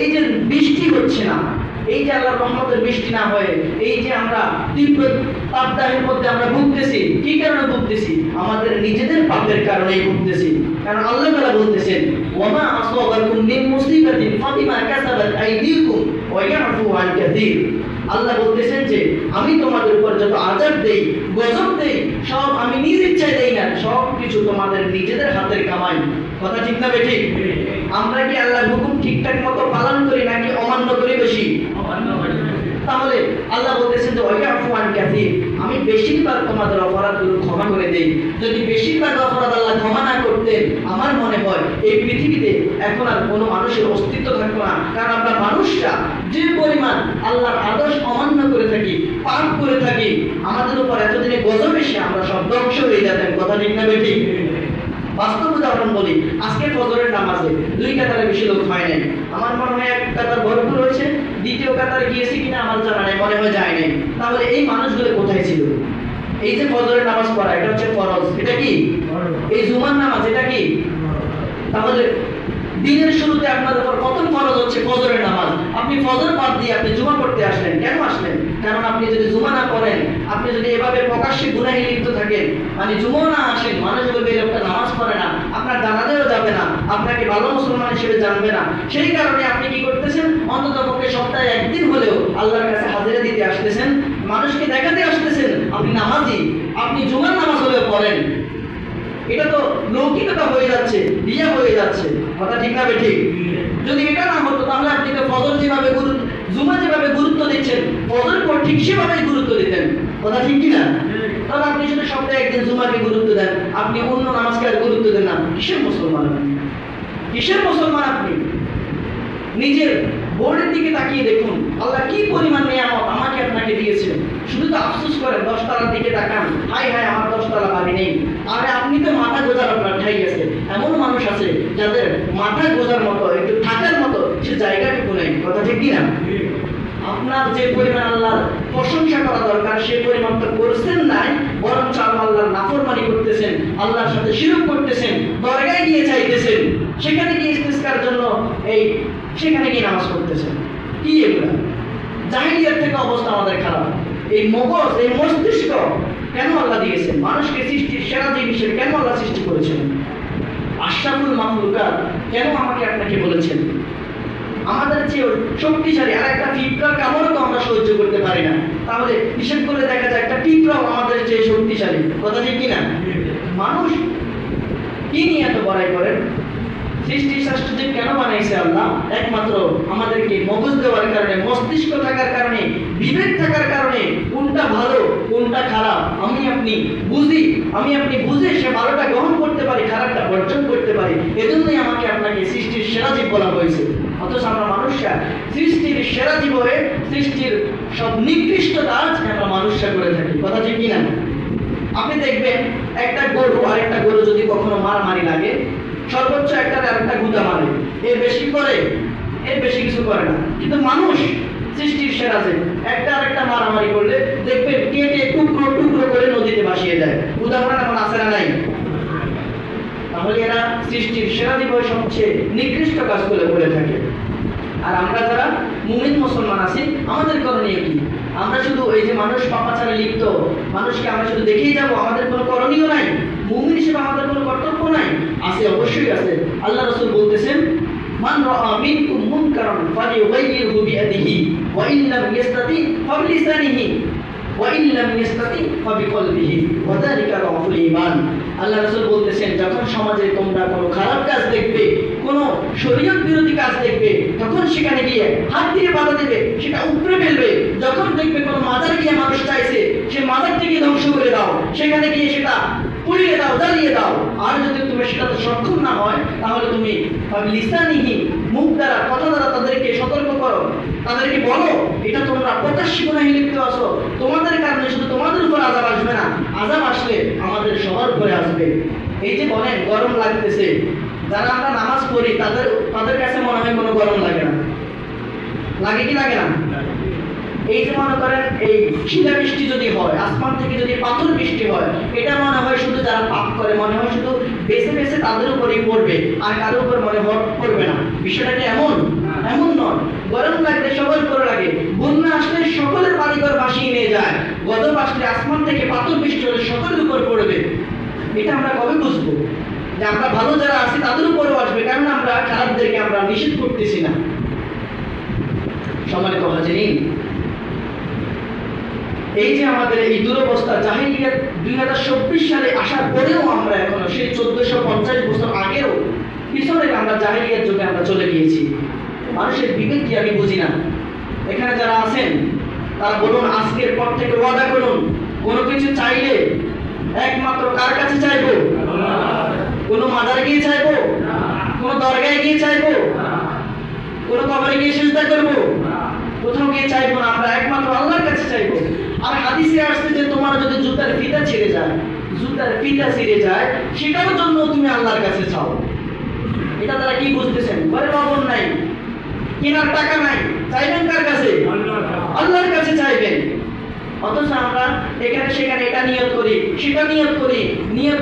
এই যে বৃষ্টি হচ্ছে না, এই যে আল্লাহর রহমতের বৃষ্টি না হয়ে এই যে আমরা তীব্র তাপদাহের মধ্যে আমরা ভুগতেছি, কি কারণে ভুগতেছি? আমাদের নিজেদের পাপের কারণেই ভুগতেছি। কারণ আল্লাহ তাআলা বলতেছেন, ওয়ামা আসাবাকুম মিন মুসিবাতিন ফাবিমা কাসাবাত আইদিকুম ওয়া ইয়াফু আন কাসীর। আল্লাহ বলতেছেন যে আমি তোমাদের উপর যত আযাব দেই, গজব দেই, সব আমি নিজ ইচ্ছায় দেই না, সব কিছু তোমাদের নিজেদের হাতের কামাই। কথা ঠিক না বেঠিক? আমরা কি আল্লাহর হুকুম ঠিকঠাক মতো পালন করি নাকি অমান্য করি বেশি? তাহলে আল্লাহ বলতেছেন যে ওয়াইয়াফু আন কাসীর, আমি বেশিরভাগ তোমাদের অপরাধগুলো ক্ষমা করে দেই। যদি বেশিরভাগ অপরাধ আল্লাহ ক্ষমা না করতেন, আমার মনে হয় এই পৃথিবীতে এখন আর কোনো মানুষের অস্তিত্ব থাকতো না। কারণ আমরা মানুষরা যে পরিমাণ আল্লাহর আদেশ অমান্য করে থাকি, পাপ করে থাকি, আমাদের উপর এতদিনে গজব এসে আমরা সব ধ্বংস হয়ে যেতেন। কথা ঠিক না বেঠিক? বাস্তব উদাহরণ বলি, আজকে ফজরের নামাজে 2 কাতারে বেশি লোক হয় নাই। আমার মনে হয় 1 কাতার ভরপুর হয়েছে, 2য় কাতারে গিয়েছে কিনা আমার জানা নাই, মনে হয় যায় নাই। তাহলে এই মানুষগুলো কোথায় ছিল? এই যে ফজরের নামাজ পড়া, এটা হচ্ছে ফরজ। এটা কি? এই জুমার নামাজ, এটা কি? তাহলে দিনের শুরুতে আপনার উপর প্রথম ফরজ হচ্ছে ফজরের নামাজ। আপনি ফজর বাদ দিয়ে আপনি জুমা পড়তে আসলেন, কেন আসলেন? কারণ আপনি যদি জুমা না পড়েন, আপনি যদি এভাবে প্রকাশ্যে গুনাহে লিপ্ত থাকেন, মানে জুমা না আসেন, মানুষ বলবে এই লোকটা নামাজ পড়ে না, আপনার জানাজাও যাবে না, আপনাকে ভালো মুসলমান হিসেবে জানবে না। সেই কারণে আপনি কি করতেছেন? অন্ততপক্ষে সপ্তাহে 1 দিন হলেও আল্লাহর কাছে হাজিরা দিতে আসতেছেন, মানুষকে দেখাতে আসতেছেন আপনি নামাজি, আপনি জুমার নামাজ হলেও পড়েন। এটা তো লৌকিকতা হয়ে যাচ্ছে, বিয়া হয়ে যাচ্ছে। কথা ঠিক না বেঠিক? যদি এটা না হতো তাহলে আপনি তো ফজর যেভাবে জুমা যেভাবে গুরুত্ব দিচ্ছেন, ফজর পর ঠিক সেভাবেই গুরুত্ব দিতেন। কথা ঠিক কি না? তাহলে আপনি শুধু সপ্তাহে 1 দিন জুমাকে গুরুত্ব দেন, আপনি অন্য নামাজকে আর গুরুত্ব দেন না। কিসের মুসলমান? কিসের মুসলমান আপনি? নিজের বোর্ডের দিকে তাকিয়ে দেখুন, আল্লাহ কি পরিমাণ নিয়ামত আমাকে আপনাকে দিয়েছেন। শুধু তো আফসোস করেন, 10 তলার দিকে তাকান, হাই হাই আমার 10 তলা বাড়ি নেই। আরে আপনি তো মাথা গোজার আপনার ঠাই আছে। এমন মানুষ আছে যাদের মাথা গোজার মতো, একটু থাকার মতো সে জায়গাটুকু নেই। কথা ঠিক কি না? আপনার যে পরিমাণ আল্লাহর প্রশংসা করা দরকার সে পরিমাণ তো করছেন নাই, বরং আল্লাহর নাফরমানি করতেছেন, আল্লাহর সাথে শিরক করতেছেন, দরগায় গিয়ে চাইতেছেন, সেখানে গিয়ে ইস্তিসকার জন্য সেখানে গিয়ে নামাজ পড়তেছেন। কি এগুলা? জাহিলিয়াত থেকে অবস্থা আমাদের খারাপ। এই মগজ, এই মস্তিষ্ক কেন আল্লাহ দিয়েছেন? মানুষকে সৃষ্টির সেরা জীব হিসেবে কেন আল্লাহ সৃষ্টি করেছেন? আশরাফুল মাখলুকাত কেন আমাকে আপনাকে বলেছেন? আমাদের চেয়ে শক্তিশালী আর একটা পিঁপড়ার কামড়ও তো আমরা সহ্য করতে পারি না। তাহলে হিসেব করে দেখা যায় একটা পিঁপড়াও আমাদের চেয়ে শক্তিশালী। কথা ঠিক কিনা? মানুষ কি নিয়ে এত বড়াই করেন? সৃষ্টি শাস্ত্রজীব কেন বানাইছে আল্লাহ? একমাত্র আমাদেরকে মগজ দেওয়ার কারণে, মস্তিষ্ক থাকার কারণে, বিবেক থাকার কারণে, কোনটা ভালো কোনটা খারাপ আমি আপনি বুঝে সে ভালোটা গ্রহণ করতে পারি, খারাপটা বর্জন করতে পারি। এজন্যই আমাকে আপনাকে সৃষ্টির সেরা জীব বলা হয়েছে। অথচ আমরা মানুষরা সৃষ্টির সেরা জীব হয়ে সৃষ্টির সব নিকৃষ্ট কাজ আমরা মানুষরা করে থাকি। কথা ঠিক কিনা? আপনি দেখবেন একটা গরু আর একটা গরু যদি কখনো মারামারি লাগে, সর্বোচ্চ একটার আরেকটা গুদা মারে, এর বেশি করে, এর বেশি কিছু করে না। কিন্তু মানুষ সৃষ্টির সেরা যে একটা আরেকটা মারামারি করলে দেখবেন কেটে টুকরো টুকরো করে নদীতে ভাসিয়ে দেয়। উদাহরণ এখন আছে না নাই? তাহলে এরা সৃষ্টির সেরা জীব সবচেয়ে নিকৃষ্ট কাজগুলো করে থাকে। আর আমরা যারা মুমিন মুসলমান আছি, আমাদের করণীয় কি? আমরা শুধু এই যে মানুষ পাপাচারে লিপ্ত মানুষকে আমরা শুধু দেখেই যাব, আমাদের কোনো করণীয় নাই? মুমিন হিসেবে আমাদের কোনো কর্তব্য নাই? আছে, অবশ্যই আছে। আল্লাহ রাসূল বলতেছেন, মান রাআ মিনকুম মুনকারান ফালিয়ুগাইয়িরহু বিয়াদিহি ওয়া ইন লাম ইস্তাতি ফাবিলিসানিহি ওয়া ইন লাম ইস্তাতি ফাবিকলবিহি ওয়া যালিকা রাফুল ঈমান। আল্লাহ রাসূল বলতেছেন, যখন সমাজে তোমরা কোনো খারাপ কাজ দেখবে, কোনো শরীয়ত বিরোধী কাজ দেখবে, তখন সেখানে গিয়ে হাত দিয়ে বাধা দেবে, সেটা উপড়ে ফেলবে। যখন দেখবে কোনো মাজার গিয়ে মানুষ চাইছে, সে মাজারটিকে ধ্বংস করে দাও, সেখানে গিয়ে সেটা পুড়িয়ে দাও, জ্বালিয়ে দাও। আর যদি তুমি সেটাতে সক্ষম না হয়, তাহলে তুমি লিসানিহি, মুখ দ্বারা, কথা দ্বারা তাদেরকে সতর্ক করো, তাদেরকে বলো এটা তোমরা প্রকাশ্য গুনাহে লিপ্ত আছো, তোমাদের কারণে শুধু তোমাদের উপর আযাব আসবে না, আযাব আসলে আমাদের সবার উপরে আসবে। এই যে বলেন গরম লাগতেছে, যারা আমরা নামাজ পড়ি তাদের কাছে মনে হয় কোনো গরম লাগে না। লাগে কি লাগে না? এই যে মনে করেন এই শিলা বৃষ্টি যদি হয়, আসমান থেকে যদি পাথর বৃষ্টি হয়, এটা মনে হয় শুধু যারা পাপ করে মনে হয় শুধু বেছে বেছে তাদের উপরেই পড়বে, আর কারোর উপর মনে হয় পড়বে না। বিষয়টা কি এমন? নিষেধ করতেছি না। সম্মানিত হাজিরিন, এই যে আমাদের এই দুরবস্থা, জাহিলিয়াত 2024 সালে আসার পরেও আমরা এখনো সেই 1450 বছর আগেও পিছনে আমরা জাহিলিয়াত যুগে আমরা চলে গিয়েছি। মানুষের বিবেক কি আমি বুঝি না। এখানে যারা আছেন তারা বলুন, আজকের পর থেকে ওয়াদা করুন, কোনো কিছু চাইলে একমাত্র কার কাছে চাইবো? কোনো মাজারে গিয়ে চাইবো? কোনো দরগায় গিয়ে চাইবো? কোনো কবরে গিয়ে সিজদা করবো? কোথাও গিয়ে চাইবো না, আমরা একমাত্র আল্লাহর কাছে চাইবো। আর হাদিসে আসছে যে তোমার যদি জুতার ফিতা ছিঁড়ে যায়, সেটার জন্য তুমি আল্লাহর কাছে চাও। এটা তারা কি বুঝতেছেন? ঘরে লবণ নাই, কেনার টাকা নাই, চাইবেন কার কাছে? আল্লাহর কাছে চাইবেন। অথচ আমরা এখানে সেখানে এটা নিয়ত করি, সেটা নিয়ত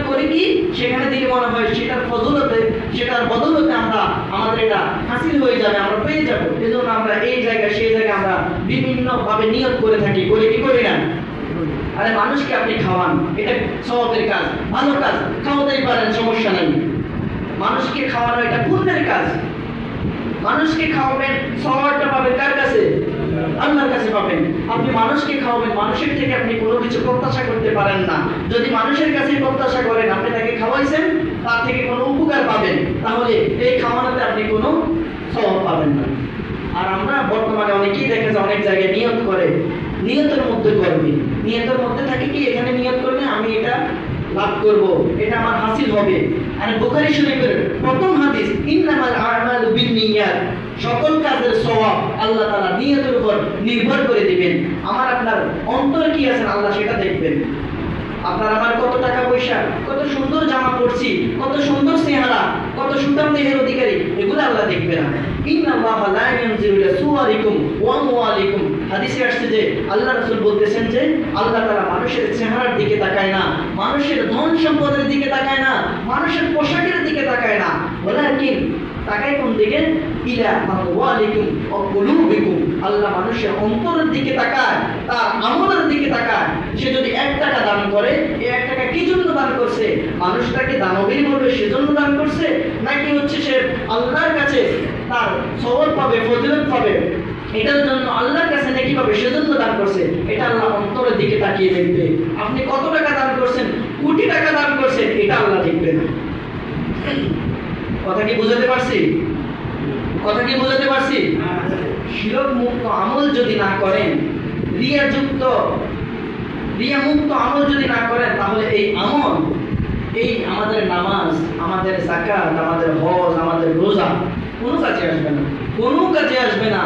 করি কি সেখানে দিকে মনে হয় সেটার ফজলতে, সেটার বদলতে আমরা আমাদের এটা হাসিল হয়ে যাবে, আমরা পেয়ে যাবো। এজন্য আমরা এই জায়গায় সেই জায়গায় আমরা বিভিন্ন ভাবে নিয়ত করে থাকি, করি কি করি না? আরে মানুষকে আপনি খাওয়ান, এটা সওয়াবের কাজ, ভালো কাজ, খাওয়াতেই পারেন, সমস্যা নেই। মানুষকে খাওয়ানো এটা পুণ্যের কাজ। মানুষকে খাওয়াবেন, সওয়াবটা পাবেন কার কাছে? আল্লাহর কাছে পাবেন। আপনি মানুষকে খাওয়াবেন, মানুষের থেকে আপনি কোনো কিছু প্রত্যাশা করতে পারেন না। যদি মানুষের কাছে প্রত্যাশা করেন আপনি তাকে খাওয়াইছেন, তার থেকে কোনো উপকার পাবেন, তাহলে এই খাওয়ানোতে আপনি কোনো সওয়াব পাবেন না। আর আমরা বর্তমানে অনেকেই দেখা যায় অনেক জায়গায় নিয়ত করে, নিয়তের মধ্যে করবে, নিয়তের মধ্যে থাকে কি এখানে নিয়ত করলে আমি এটা লাভ করব, এটা আমার হাসিল হবে। আর বুখারী শরীফের প্রথম হাদিস, ইন্নামাল আমালু বিন্নিয়াত, সকল কাজের সওয়াব আল্লাহ তাআলা নিয়তের উপর নির্ভর করে দিবেন। আমার আপনার অন্তর কি আছে আল্লাহ সেটা দেখবেন। আপনার আমার কত টাকা পয়সা, কত সুন্দর জামা পরছি, কত সুন্দর চেহারা, কত সুঠাম দেহের অধিকারী, এগুলো আল্লাহ দেখবে না। ইন্নাল্লাহা লা ইয়ানজিরু ইলা সুওয়ারিকুম ওয়া আমওয়ালিকুম, হাদিসে আসছে যে আল্লাহ রাসূল বলতেছেন যে আল্লাহ তাআলা মানুষের চেহারার দিকে তাকায় না, মানুষের ধন সম্পদের দিকে তাকায় না, মানুষের পোশাকের দিকে তাকায় না, ওয়ালাকিন তাকায় কোন দিকে? ইলা আমওয়ালিকুম ওয়া কুলুবিকুম, আল্লাহ মানুষের অন্তরের দিকে তাকায়, তার আমলের দিকে তাকায়। সে যদি 1 টাকা দান করে, এই 1 টাকা কি জন্য দান করছে? মানুষটাকে দানবীর বলবে সেজন্য দান করছে, নাকি হচ্ছে সে আল্লাহর কাছে তার সওয়াব পাবে, ফজিলত পাবে, এটার জন্য আল্লাহর কাছে নেকি পাবে সেজন্য দান করছে? এটা আল্লাহ অন্তরের দিকে তাকিয়ে দেখবে। আপনি কত টাকা দান করছেন, কোটি টাকা দান করছেন, এটা আল্লাহ দেখবে না। কথা কি বুঝাতে পারছি? কথা কি বুঝাতে পারছি? শিরক মুক্ত আমল যদি না করেন, রিয়া মুক্ত আমল যদি না করেন, তাহলে এই আমল, এই আমাদের নামাজ, আমাদের যাকাত, আমাদের হজ, আমাদের রোজা কোনো কাজে আসবে না, কোনো কাজে আসবে না।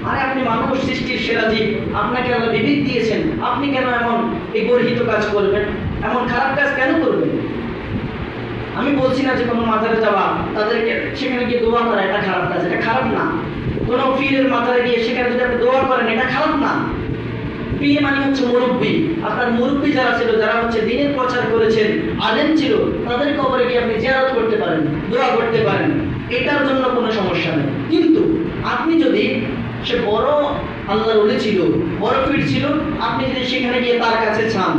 আরে আপনি মানুষ, সৃষ্টির সেরা জীব, আপনাকে আল্লাহ বিবেক দিয়েছেন, আপনি কেন এমন এই গর্হিত কাজ করবেন? এমন খারাপ কাজ কেন করবেন? আমি বলছি না যে কোনো মাজারে যাওয়া, তাদেরকে সেখানে গিয়ে দোয়া করা এটা খারাপ কাজ, এটা খারাপ না। কোনো পীরের মাজারে গিয়ে সেখানে যদি আপনি দোয়া করেন এটা খারাপ না। পীর মানে হচ্ছে মুরব্বী। আপনার মুরব্বী যারা ছিল, যারা হচ্ছে দ্বীনের প্রচার করেছেন, আলেম ছিল, তাদের কবরে গিয়ে আপনি জিয়ারত করতে পারেন, দোয়া করতে পারেন, এটার জন্য কোনো সমস্যা নেই। কিন্তু আপনি যদি, সে বড় আল্লাহর ওলি ছিল, বড় পীর ছিল, আপনি যদি সেখানে গিয়ে তার কাছে চান,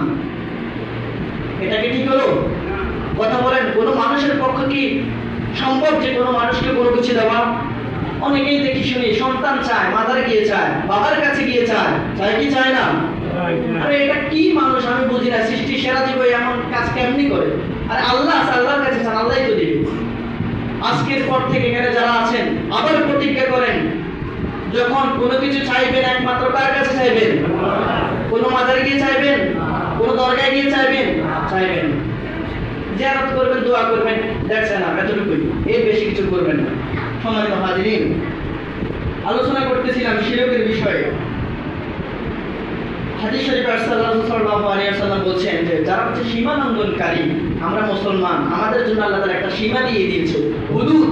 এটা কি ঠিক হলো? কথা বলেন, কোনো মানুষের পক্ষে কি সম্ভব যে কোনো মানুষকে কোনো কিছু দেওয়া? অনেকেই দেখি শুনি সন্তান চায়, মাজারে গিয়ে চায়, বাবার কাছে গিয়ে চায়, চায় কি চায় না? আরে এটা কি মানুষ আমি বুঝি না। সৃষ্টি সেরা জীব এমন কাজ কেমনি করে? আরে আল্লাহ আছে, আল্লাহর কাছে চান, আল্লাহই তো দিবে। আজকের পর থেকে এখানে যারা আছেন আবার প্রতিজ্ঞা করেন, যখন কোনো কিছু চাইবেন একমাত্র কার কাছে চাইবেন? কোনো মাজারে গিয়ে চাইবেন? কোনো দরগায় গিয়ে চাইবেন? চাইবেন জিয়ারত করবেন, দোয়া করবেন, দেখছেন না, এতটুকুই, এর বেশি কিছু করবেন না। সম্মানিত হাজিরিন, আলোচনা করতেছিলাম শিরকের বিষয়ে। হাদিস শরীফে সাল্লাল্লাহু আলাইহি ওয়াসাল্লাম বলছেন যে যারা হচ্ছে সীমা লঙ্ঘনকারী, আমরা মুসলমান, আমাদের জন্য আল্লাহ তাআলা একটা সীমা দিয়ে দিয়েছে, হুদুদ।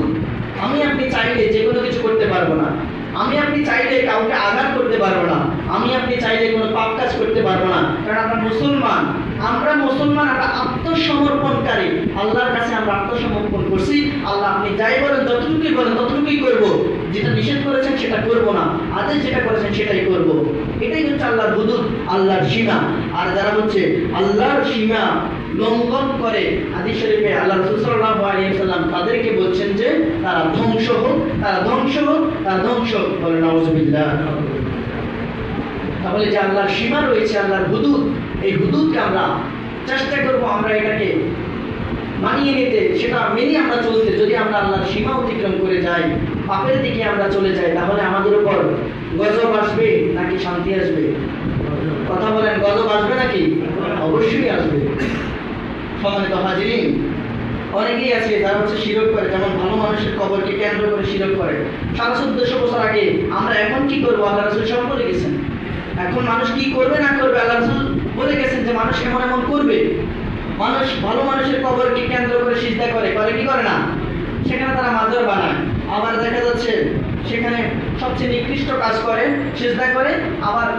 আমি আপনি চাইলে যে কোনো কিছু করতে পারবো না, আমি আপনি চাইলে কাউকে আঘাত করতে পারবো না, আমি আপনি চাইলে কোনো পাপ কাজ করতে পারবো না, কারণ আমরা মুসলমান। আমরা আত্মসমর্পণকারী, আল্লাহর কাছে আমরা আত্মসমর্পণ করছি। আল্লাহ আপনি যাই বলেন, যতটুকুই বলেন ততটুকুই করব, যেটা নিষেধ করেছেন সেটা করব না, আদেশ যেটা করেছেন সেটাই করব। এটাই হচ্ছে আল্লাহর হুদুদ, আল্লাহর সীমা। আর যারা হচ্ছে আল্লাহর সীমা লঙ্ঘন করে, হাদিস শরীফে আল্লাহ রাসূল সাল্লাল্লাহু আলাইহি ওয়াসাল্লাম তাদেরকে বলছেন যে তারা ধ্বংস হোক, তারা ধ্বংস হোক, তারা ধ্বংস হোক। বলে নাউযুবিল্লাহ। তাহলে যে আল্লাহর সীমা রয়েছে, আল্লাহর হুদুদ, এই হুদুদকে আমরা চেষ্টা করব আমরা এটাকে মানিয়ে নিতে, সেটা মেনে আমরা চলতে। যদি আমরা আল্লাহর সীমা অতিক্রম করে যাই, পাপের দিকে আমরা চলে যাই, তাহলে আমাদের উপর গজব আসবে নাকি শান্তি আসবে? কথা বলেন, গজব আসবে নাকি? অবশ্যই আসবে। সম্মানিত হাজিরিন, অনেকেই আছে যারা হচ্ছে শিরক করে, যেমন ভালো মানুষের কবরকে কেন্দ্র করে শিরক করে। 1450 বছর আগে আমরা এখন কি করবো আল্লাহ রাসূল সব বলে গেছেন। এখন মানুষ কি করবে না করবে আল্লাহ রাসূল বলে গেছেন যে মানুষ এমন এমন করবে। মানুষ ভালো মানুষের কবরকে কেন্দ্র করে সিজদা করে, করে কি করে না? সেখানে তারা মাজার বানায়। আবার দেখা যাচ্ছে সেখানে সবচেয়ে নিকৃষ্ট কাজ করে, সিজদা করে, আবার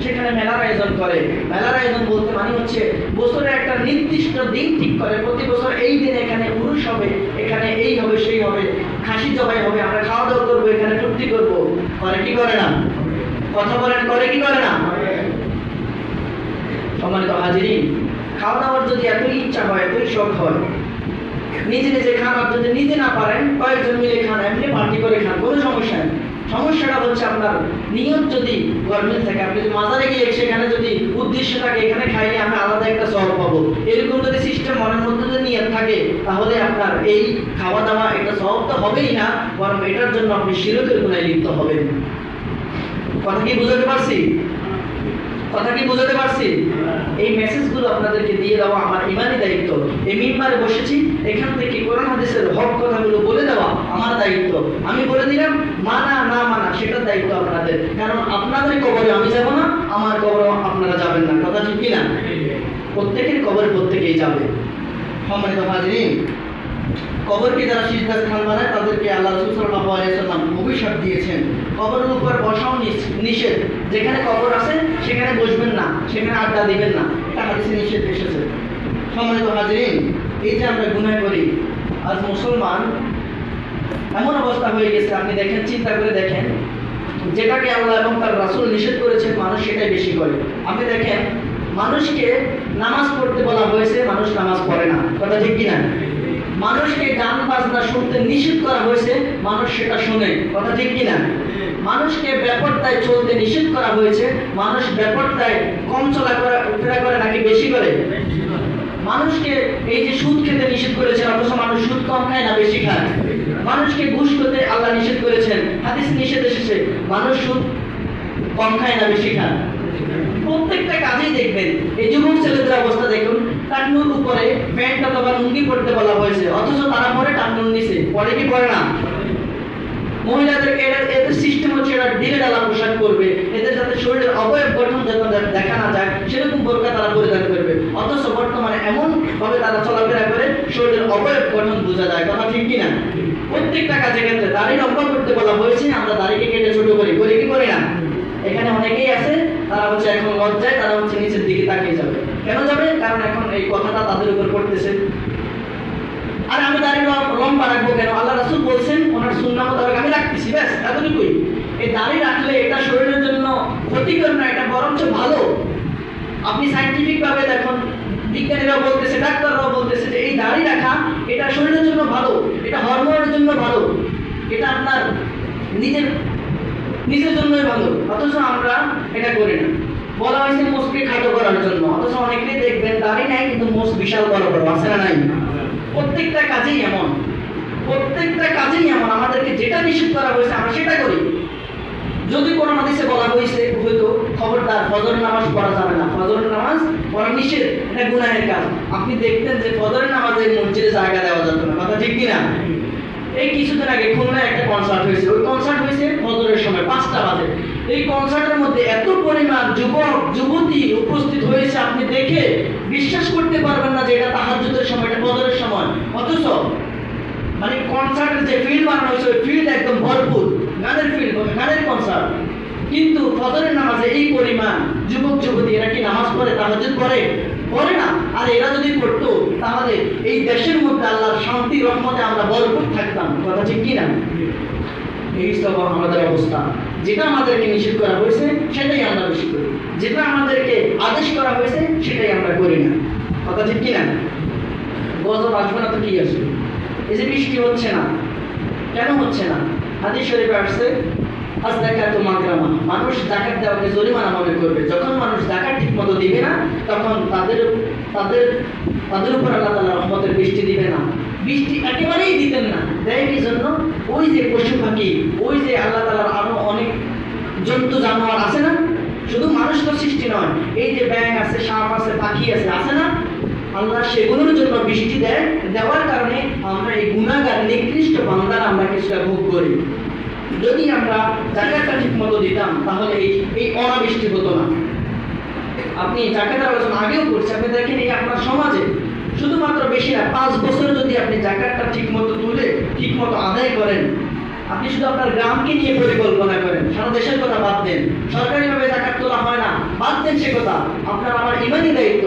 সেখানে মেলার আয়োজন করে। মেলার আয়োজন বলতে মানে হচ্ছে বছরে একটা নির্দিষ্ট দিন ঠিক করে, প্রতি বছর এই দিনে এখানে পুরুষ হবে, এখানে এই হবে, সেই হবে, খাসি জবাই হবে, আমরা খাওয়া দাওয়া করবো, এখানে ফুর্তি করবো। করে কি করে না? কথা বলেন, করে কি করে না? সম্মানিত হাজিরিন, খাওয়া দাওয়ার যদি এতই ইচ্ছা হয়, এতই শখ হয়, নিজে নিজে খান। আর যদি নিজে না পারেন কয়েকজন মিলে খান, এমনি পার্টি করে খান, কোনো সমস্যা নেই। সমস্যাটা হচ্ছে আপনার নিয়ত যদি গরমিল থাকে। আপনি যদি মাজারে গিয়ে সেখানে যদি উদ্দেশ্য থাকে এখানে খাইলে আমি আলাদা একটা সওয়াব পাবো, এরকম যদি সিস্টেম মনের মধ্যে যদি নিয়ত থাকে, তাহলে আপনার এই খাওয়া দাওয়া এটা সওয়াব তো হবেই না, বরং এটার জন্য আপনি শিরকের গুনাহে লিপ্ত হবেন। কথা কি বুঝাতে পারছি? কথা কি বুঝাতে পারছি? এই মেসেজগুলো আপনাদেরকে দিয়ে দেওয়া আমার ইমানি দায়িত্ব। এই মিম্বারে বসেছি, এখান থেকে কোরআন হাদিসের হক কথাগুলো বলে দেওয়া আমার দায়িত্ব। আমি বলে দিলাম, মানা না মানা সেটার দায়িত্ব আপনাদের। কারণ আপনাদের কবরে আমি যাব না, আমার কবরে আপনারা যাবেন না। কথা ঠিক কিনা? প্রত্যেকের কবরে প্রত্যেকেই যাবে। সম্মানিত হাজিরিন, কবরকে যারা সিজদার স্থান বানায় তাদেরকে আল্লাহ রাসূল সাল্লাল্লাহু আলাইহি ওয়াসাল্লাম অভিশাপ দিয়েছেন। কবরের উপর বসাও নিষেধ। যেখানে কবর আছে সেখানে বসবেন না, সেখানে আড্ডা দিবেন না, এটা হাদিসে নিষেধ এসেছে। সম্মানিত হাজিরিন, এই যে আমরা গুনাহ করি, আজ মুসলমান এমন অবস্থা হয়ে গেছে, আপনি দেখেন, চিন্তা করে দেখেন, যেটাকে আল্লাহ এবং তার রাসূল নিষেধ করেছেন মানুষ সেটাই বেশি করে। আপনি দেখেন, মানুষকে নামাজ পড়তে বলা হয়েছে, মানুষ নামাজ পড়ে না। কথা ঠিক কিনা? মানুষকে গান বাজনা শুনতে নিষেধ করা হয়েছে, মানুষ সেটা শুনে। কথা ঠিক কিনা? মানুষকে বেপরদায় চলতে নিষেধ করা হয়েছে, মানুষ বেপরদায় কম চলাফেরা করে নাকি বেশি করে? মানুষকে এই যে সুদ খেতে নিষেধ করেছেন, অথচ মানুষ সুদ কম খায় না বেশি খায়। মানুষকে ঘুষ খেতে আল্লাহ নিষেধ করেছেন, হাদিস নিষেধ এসেছে, মানুষ সুদ কম খায় না বেশি খায়। প্রত্যেকটা কাজেই দেখবেন, এই যুবক ছেলেদের অবস্থা দেখুন, টাকনুর উপরে প্যান্ট অথবা লুঙ্গি পড়তে বলা হয়েছে, অথচ তারা পরে টাকনুর নিচে। পরে কি পরে না? মহিলাদেরকে এদের সিস্টেম হচ্ছে এরা ঢিলে ঢালা পোশাক করবে, এদের যাতে শরীরের অবয়ব গঠন যাতে দেখা না যায় সেরকম বোরকা তারা পরিধান করবে। অথচ বর্তমানে এমন ভাবে তারা চলাফেরা করে শরীরের অবয়ব গঠন বোঝা যায়। কথা ঠিক কিনা? প্রত্যেকটা কাজে ক্ষেত্রে দাড়ি লম্বা করতে বলা হয়েছে, আমরা দাড়িকে কেটে ছোট করি, করি কি করি না? এখানে অনেকেই আছে তারা হচ্ছে এখন লজ্জায় তারা হচ্ছে নিচের দিকে তাকিয়ে যাবে। কেন যাবে? কারণ এখন এই কথাটা তাদের উপর পড়তেছে। আর আমি দাড়ি লম্বা রাখবো কেন? আল্লাহ রাসূল বলছেন, ওনার সুন্নাহ মোতাবেক আমি রাখতেছি, ব্যাস এতটুকুই। এই দাড়ি রাখলে এটা শরীরের জন্য ক্ষতিকর না, এটা বরঞ্চ ভালো। আপনি সায়েন্টিফিক ভাবে দেখুন, বিজ্ঞানীরাও বলতেছে, ডাক্তাররাও বলতেছে যে এই দাড়ি রাখা এটা শরীরের জন্য ভালো, এটা হরমোনের জন্য ভালো, এটা আপনার নিজের জন্যই ভালো। অথচ আমরা এটা করি না। বলা হয়েছে মোষকে খাটো করার জন্য, অথচ অনেকেই দেখবেন দাড়ি নাই কিন্তু মোষ বিশাল বড় বড় আছে না নাই? প্রত্যেকটা কাজেই এমন, প্রত্যেকটা কাজেই এমন। আমাদেরকে যেটা নিষেধ করা হয়েছে আমরা সেটা করি। যদি কোনো হাদিসে বলা হয়েছে হয়তো খবরদার ফজর নামাজ পড়া যাবে না, ফজর নামাজ পড়া নিষেধ, এটা গুনাহের কাজ, আপনি দেখতেন যে ফজরের নামাজে মসজিদে জায়গা দেওয়া যেত না। কথা ঠিক কিনা? এই কিছুদিন আগে খুলনায় একটা কনসার্ট হয়েছে, ওই কনসার্ট হয়েছে ফজরের সময় 5টা বাজে। এই কনসার্টের মধ্যে এত পরিমাণ যুবক যুবতী উপস্থিত হয়েছে, আপনি দেখে বিশ্বাস করতে পারবেন না যে এটা তাহাজ্জুদের সময়, এটা ফজরের সময়। অথচ মানে কনসার্টের যে ফিল্ড বানানো হয়েছে ওই ফিল্ড একদম ভরপুর, গানের ফিল্ড, গানের কনসার্ট, কিন্তু ফজরের নামাজে এই পরিমাণ যুবক যুবতী, এরা কি নামাজ পড়ে, তাহাজ্জুদ পড়ে না? আর এরা যদি পড়তো তাহলে এই দেশের মধ্যে আল্লাহর শান্তি রহমতে আমরা ভরপুর থাকতাম। কথা ঠিক কিনা? এই সব আমাদের অবস্থা। যেটা আমাদেরকে নিষেধ করা হয়েছে সেটাই আমরা বেশি করি, যেটা আমাদেরকে আদেশ করা হয়েছে সেটাই আমরা করি না। কথা ঠিক কিনা? গজব আসবে না তো কি আসবে? এই যে বৃষ্টি হচ্ছে না, কেন হচ্ছে না? হাদিস শরীফে আসছে আযযাকাতু মাগরামা, মানুষ যাকাত দেওয়াকে জরিমানা মনে করবে। যখন মানুষ যাকাত ঠিকমতো দিবে না, তখন তাদের তাদের তাদের উপর আল্লাহ তাআলা রহমতের বৃষ্টি দিবে না। বৃষ্টি একেবারেই দিতেন না। দেয় কি জন্য? ওই যে পশু পাখি, ওই যে আল্লাহ তাআলার আরো অনেক জন্তু জানোয়ার আছে না, শুধু মানুষ তো সৃষ্টি নয়, এই যে ব্যাঙ আছে, সাপ আছে, পাখি আছে, আছে না, আল্লাহ সেগুলোর জন্য বৃষ্টি দেয়। দেওয়ার কারণে আমরা এই গুনাহগার নিকৃষ্ট বান্দারা আমরা কিছুটা ভোগ করি। যদি আমরা জাকাতটা ঠিক মতো দিতাম তাহলে এই অনাবৃষ্টি হতো না। আপনি জাকাতের আলোচনা আগেও করছি, আপনি দেখেন এই আপনার সমাজে শুধুমাত্র বেশি না 5 বছর যদি আপনি জাকাতটা ঠিক মতো তুলে ঠিক মতো আদায় করেন, আপনি শুধু আপনার গ্রামকে নিয়ে পরিকল্পনা করেন, সারা দেশের কথা বাদ দেন, সরকারিভাবে জাকাত তোলা হয় না, বাদ দেন সে কথা, আপনার আমার ইমানি দায়িত্ব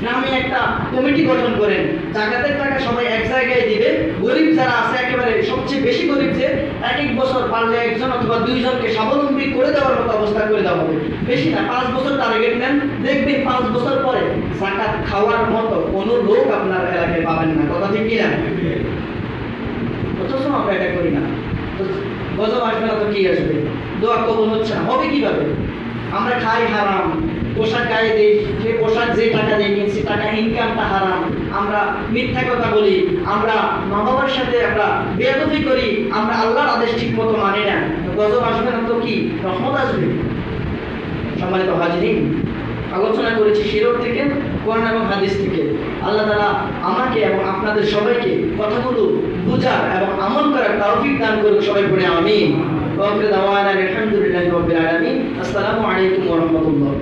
গ্রামে একটা কমিটি গঠন করেন, জাকাতের টাকা সবাই এক জায়গায় দিবে। গরিব যারা আছে, একেবারে সবচেয়ে বেশি গরিব যে, এক এক বছর পারলে একজন অথবা দুইজনকে স্বাবলম্বী করে দেওয়ার মতো অবস্থা করে দেওয়া হবে। বেশি না, 5 বছর টার্গেট নেন, দেখবেন 5 বছর পরে জাকাত খাওয়ার মতো কোনো লোক আপনার এলাকায় পাবেন না। কথা ঠিক কিনা? অথচ আমরা এটা করি না। গজব আসবে না তো কি আসবে? দোয়া কবুল হচ্ছে না, হবে কিভাবে? আমরা খাই হারাম, পোশাক গায়ে দিই, সে পোশাক যে টাকা দিয়ে কিনছি টাকা ইনকামটা হারাম, আমরা মিথ্যা কথা বলি, আমরা মা বাবার সাথে আমরা বেয়াদবি করি, আমরা আল্লাহর আদেশ ঠিক মতো মানি না। গজব আসবে না তো কি রহমত আসবে? সম্মানিত হাজিরিন, আলোচনা করেছি শিরক থেকে, কোরআন এবং হাদিস থেকে। আল্লাহ তাআলা আমাকে এবং আপনাদের সবাইকে কথাগুলো বুঝার এবং আমল করার তৌফিক দান করুন। সবাই পড়ে আমিন। ওয়া আখিরু দাওয়ানা আলহামদুলিল্লাহি রাব্বিল আলামিন। আসসালামু আলাইকুম ওয়া রাহমাতুল্লাহ।